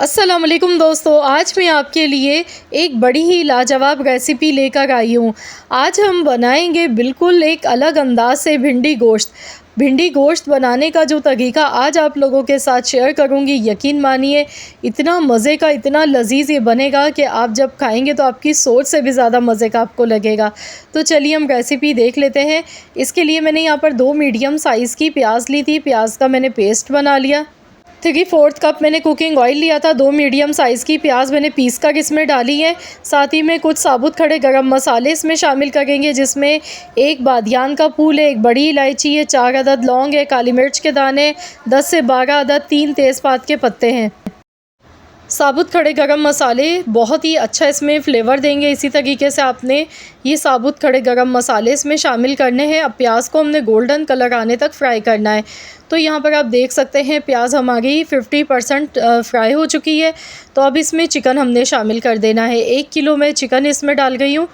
अस्सलाम वालेकुम दोस्तों, आज मैं आपके लिए एक बड़ी ही लाजवाब रेसिपी लेकर आई हूँ। आज हम बनाएंगे बिल्कुल एक अलग अंदाज से भिंडी गोश्त। भिंडी गोश्त बनाने का जो तरीका आज आप लोगों के साथ शेयर करूँगी, यकीन मानिए इतना मज़े का, इतना लजीज ये बनेगा कि आप जब खाएंगे तो आपकी सोच से भी ज़्यादा मज़े का आपको लगेगा। तो चलिए हम रेसिपी देख लेते हैं। इसके लिए मैंने यहाँ पर 2 मीडियम साइज़ की प्याज ली थी। प्याज का मैंने पेस्ट बना लिया। 3/4 कप मैंने कुकिंग ऑयल लिया था। 2 मीडियम साइज़ की प्याज मैंने पीस कर इसमें डाली है। साथ ही में कुछ साबुत खड़े गरम मसाले इसमें शामिल करेंगे, जिसमें 1 बादियान का फूल है, 1 बड़ी इलायची है, 4 अदद लौंग है, काली मिर्च के दाने 10 से 12 अदद, 3 तेज़पात के पत्ते हैं। साबुत खड़े गरम मसाले बहुत ही अच्छा इसमें फ़्लेवर देंगे। इसी तरीके से आपने ये साबुत खड़े गरम मसाले इसमें शामिल करने हैं। अब प्याज को हमने गोल्डन कलर आने तक फ्राई करना है। तो यहाँ पर आप देख सकते हैं प्याज हमारी 50% फ्राई हो चुकी है। तो अब इसमें चिकन हमने शामिल कर देना है। 1 किलो मैं चिकन इसमें डाल गई हूँ।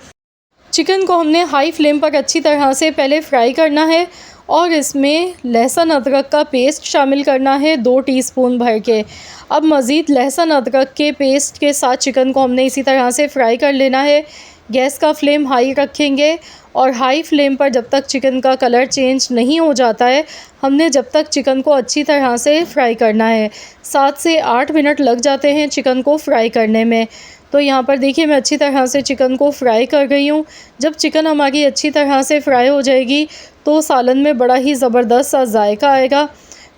चिकन को हमने हाई फ्लेम पर अच्छी तरह से पहले फ्राई करना है और इसमें लहसुन अदरक का पेस्ट शामिल करना है 2 टीस्पून भर के। अब मज़ीद लहसुन अदरक के पेस्ट के साथ चिकन को हमने इसी तरह से फ्राई कर लेना है। गैस का फ्लेम हाई रखेंगे और हाई फ्लेम पर जब तक चिकन का कलर चेंज नहीं हो जाता है, हमने जब तक चिकन को अच्छी तरह से फ्राई करना है। 7 से 8 मिनट लग जाते हैं चिकन को फ्राई करने में। तो यहाँ पर देखिए मैं अच्छी तरह से चिकन को फ्राई कर गई हूँ। जब चिकन हमारी अच्छी तरह से फ्राई हो जाएगी तो सालन में बड़ा ही ज़बरदस्त सा जायका आएगा।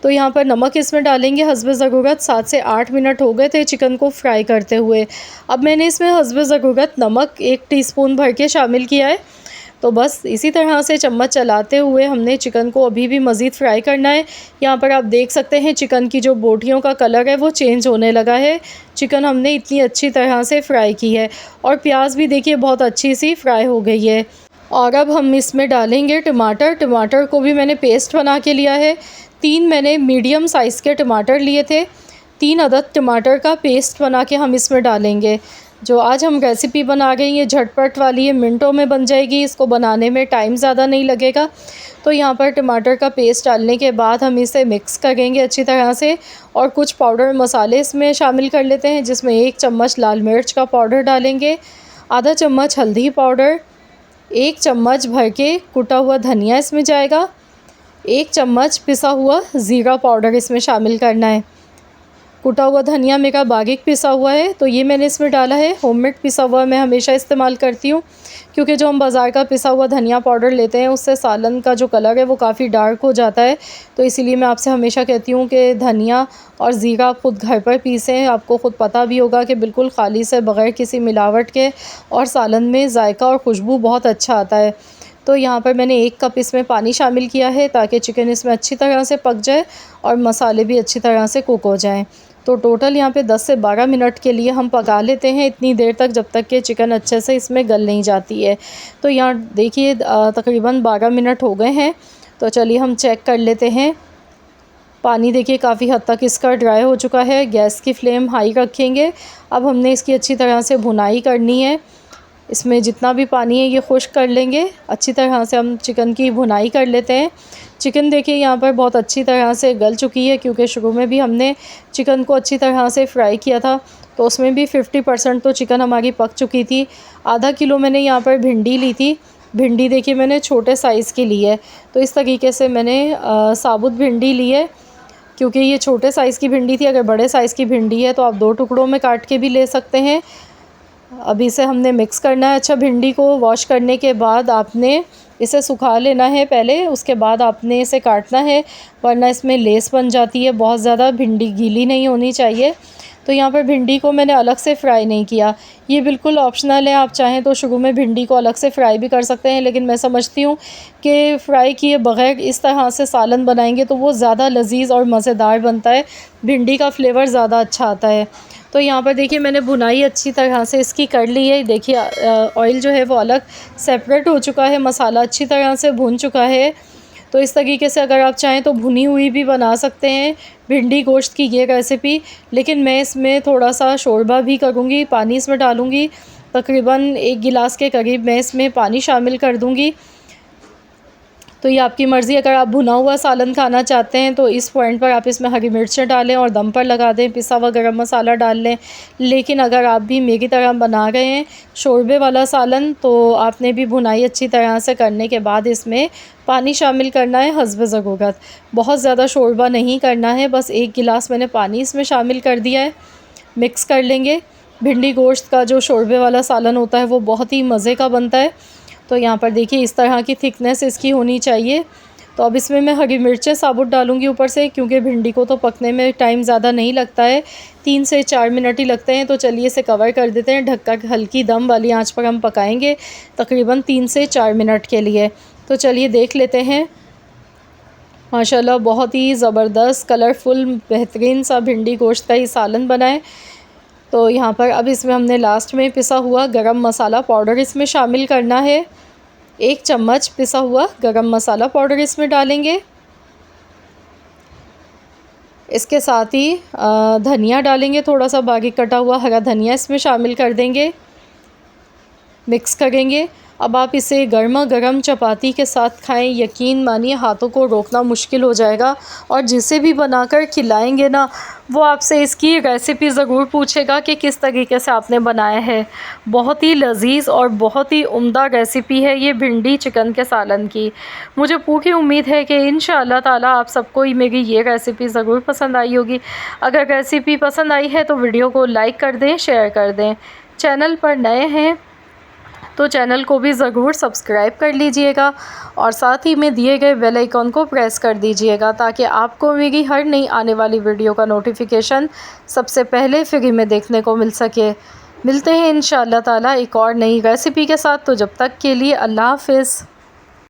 तो यहाँ पर नमक इसमें डालेंगे हस्बे ज़रूरत। 7 से 8 मिनट हो गए थे चिकन को फ्राई करते हुए। अब मैंने इसमें हस्बे ज़रूरत नमक 1 टीस्पून भर के शामिल किया है। तो बस इसी तरह से चम्मच चलाते हुए हमने चिकन को अभी भी मज़ीद फ्राई करना है। यहाँ पर आप देख सकते हैं चिकन की जो बोटियों का कलर है वो चेंज होने लगा है। चिकन हमने इतनी अच्छी तरह से फ्राई की है और प्याज भी देखिए बहुत अच्छी सी फ्राई हो गई है। और अब हम इसमें डालेंगे टमाटर। टमाटर को भी मैंने पेस्ट बना के लिया है। 3 मैंने मीडियम साइज़ के टमाटर लिए थे। 3 अदद टमाटर का पेस्ट बना के हम इसमें डालेंगे। जो आज हम रेसिपी बना रहे हैं ये झटपट वाली है, मिनटों में बन जाएगी। इसको बनाने में टाइम ज़्यादा नहीं लगेगा। तो यहाँ पर टमाटर का पेस्ट डालने के बाद हम इसे मिक्स करेंगे अच्छी तरह से और कुछ पाउडर मसाले इसमें शामिल कर लेते हैं, जिसमें 1 चम्मच लाल मिर्च का पाउडर डालेंगे, आधा चम्मच हल्दी पाउडर, 1 चम्मच भर के कुटा हुआ धनिया इसमें जाएगा, 1 चम्मच पिसा हुआ ज़ीरा पाउडर इसमें शामिल करना है। कुटा हुआ धनिया मेरा बारीक पिसा हुआ है तो ये मैंने इसमें डाला है। होममेड पिसा हुआ मैं हमेशा इस्तेमाल करती हूँ, क्योंकि जो हम बाज़ार का पिसा हुआ धनिया पाउडर लेते हैं उससे सालन का जो कलर है वो काफ़ी डार्क हो जाता है। तो इसीलिए मैं आपसे हमेशा कहती हूँ कि धनिया और ज़ीरा आप ख़ुद घर पर पीसें। आपको ख़ुद पता भी होगा कि बिल्कुल खाली से बग़ैर किसी मिलावट के और सालन में जायका और खुशबू बहुत अच्छा आता है। तो यहाँ पर मैंने 1 कप इसमें पानी शामिल किया है ताकि चिकन इसमें अच्छी तरह से पक जाए और मसाले भी अच्छी तरह से कुक हो जाएँ। तो टोटल यहाँ पे 10 से 12 मिनट के लिए हम पका लेते हैं, इतनी देर तक जब तक कि चिकन अच्छे से इसमें गल नहीं जाती है। तो यहाँ देखिए तकरीबन 12 मिनट हो गए हैं। तो चलिए हम चेक कर लेते हैं। पानी देखिए काफ़ी हद तक इसका ड्राई हो चुका है। गैस की फ्लेम हाई रखेंगे। अब हमने इसकी अच्छी तरह से भुनाई करनी है। इसमें जितना भी पानी है ये खुश्क कर लेंगे। अच्छी तरह से हम चिकन की भुनाई कर लेते हैं। चिकन देखिए यहाँ पर बहुत अच्छी तरह से गल चुकी है, क्योंकि शुरू में भी हमने चिकन को अच्छी तरह से फ्राई किया था तो उसमें भी 50% तो चिकन हमारी पक चुकी थी। आधा किलो मैंने यहाँ पर भिंडी ली थी। भिंडी देखिए मैंने छोटे साइज़ की ली है। तो इस तरीके से मैंने साबुत भिंडी ली है, क्योंकि ये छोटे साइज़ की भिंडी थी। अगर बड़े साइज़ की भिंडी है तो आप 2 टुकड़ों में काट के भी ले सकते हैं। अब इसे हमने मिक्स करना है। अच्छा, भिंडी को वॉश करने के बाद आपने इसे सुखा लेना है पहले, उसके बाद आपने इसे काटना है, वरना इसमें लेस बन जाती है। बहुत ज़्यादा भिंडी गीली नहीं होनी चाहिए। तो यहाँ पर भिंडी को मैंने अलग से फ्राई नहीं किया। ये बिल्कुल ऑप्शनल है, आप चाहें तो शुरू में भिंडी को अलग से फ्राई भी कर सकते हैं, लेकिन मैं समझती हूँ कि फ़्राई किए बग़ैर इस तरह से सालन बनाएंगे तो वो ज़्यादा लजीज़ और मज़ेदार बनता है। भिंडी का फ्लेवर ज़्यादा अच्छा आता है। तो यहाँ पर देखिए मैंने भुनाई अच्छी तरह से इसकी कर ली है। देखिए ऑयल जो है वो अलग सेपरेट हो चुका है, मसाला अच्छी तरह से भुन चुका है। तो इस तरीके से अगर आप चाहें तो भुनी हुई भी बना सकते हैं भिंडी गोश्त की ये रेसिपी, लेकिन मैं इसमें थोड़ा सा शोरबा भी करूँगी। पानी इसमें डालूँगी, तकरीबन 1 गिलास के करीब मैं इसमें पानी शामिल कर दूँगी। तो ये आपकी मर्ज़ी, अगर आप भुना हुआ सालन खाना चाहते हैं तो इस पॉइंट पर आप इसमें हरी मिर्चें डालें और दम पर लगा दें, पिसा हुआ गरम मसाला डाल लें। लेकिन अगर आप भी मेरी तरह बना रहे हैं शोरबे वाला सालन, तो आपने भी भुनाई अच्छी तरह से करने के बाद इसमें पानी शामिल करना है हस्ब ज़रूरत। बहुत ज़्यादा शोरबा नहीं करना है, बस 1 गिलास मैंने पानी इसमें शामिल कर दिया है। मिक्स कर लेंगे। भिंडी गोश्त का जो शोरबे वाला सालन होता है वो बहुत ही मज़े का बनता है। तो यहाँ पर देखिए इस तरह की थिकनेस इसकी होनी चाहिए। तो अब इसमें मैं हरी मिर्चें साबुत डालूँगी ऊपर से, क्योंकि भिंडी को तो पकने में टाइम ज़्यादा नहीं लगता है, 3 से 4 मिनट ही लगते हैं। तो चलिए इसे कवर कर देते हैं, ढककर हल्की दम वाली आंच पर हम पकाएंगे तकरीबन 3 से 4 मिनट के लिए। तो चलिए देख लेते हैं। माशाल्लाह बहुत ही ज़बरदस्त कलरफुल बेहतरीन सा भिंडी गोश्त का ही सालन बना है। तो यहाँ पर अब इसमें हमने लास्ट में पिसा हुआ गरम मसाला पाउडर इसमें शामिल करना है। 1 चम्मच पिसा हुआ गरम मसाला पाउडर इसमें डालेंगे। इसके साथ ही धनिया डालेंगे, थोड़ा सा बारीक कटा हुआ हरा धनिया इसमें शामिल कर देंगे। मिक्स करेंगे। अब आप इसे गर्मा गर्म चपाती के साथ खाएं, यकीन मानिए हाथों को रोकना मुश्किल हो जाएगा। और जिसे भी बनाकर खिलाएंगे ना, वो आपसे इसकी रेसिपी ज़रूर पूछेगा कि किस तरीके से आपने बनाया है। बहुत ही लजीज़ और बहुत ही उम्दा रेसिपी है ये भिंडी चिकन के सालन की। मुझे पूरी उम्मीद है कि इंशाअल्लाह ताला आप सबको मेरी ये रेसिपी ज़रूर पसंद आई होगी। अगर रेसिपी पसंद आई है तो वीडियो को लाइक कर दें, शेयर कर दें। चैनल पर नए हैं तो चैनल को भी ज़रूर सब्सक्राइब कर लीजिएगा और साथ ही में दिए गए बेल आइकॉन को प्रेस कर दीजिएगा, ताकि आपको मेरी हर नई आने वाली वीडियो का नोटिफिकेशन सबसे पहले फ्री में देखने को मिल सके। मिलते हैं इंशाअल्लाह ताला एक और नई रेसिपी के साथ। तो जब तक के लिए अल्लाह हाफ़िज़।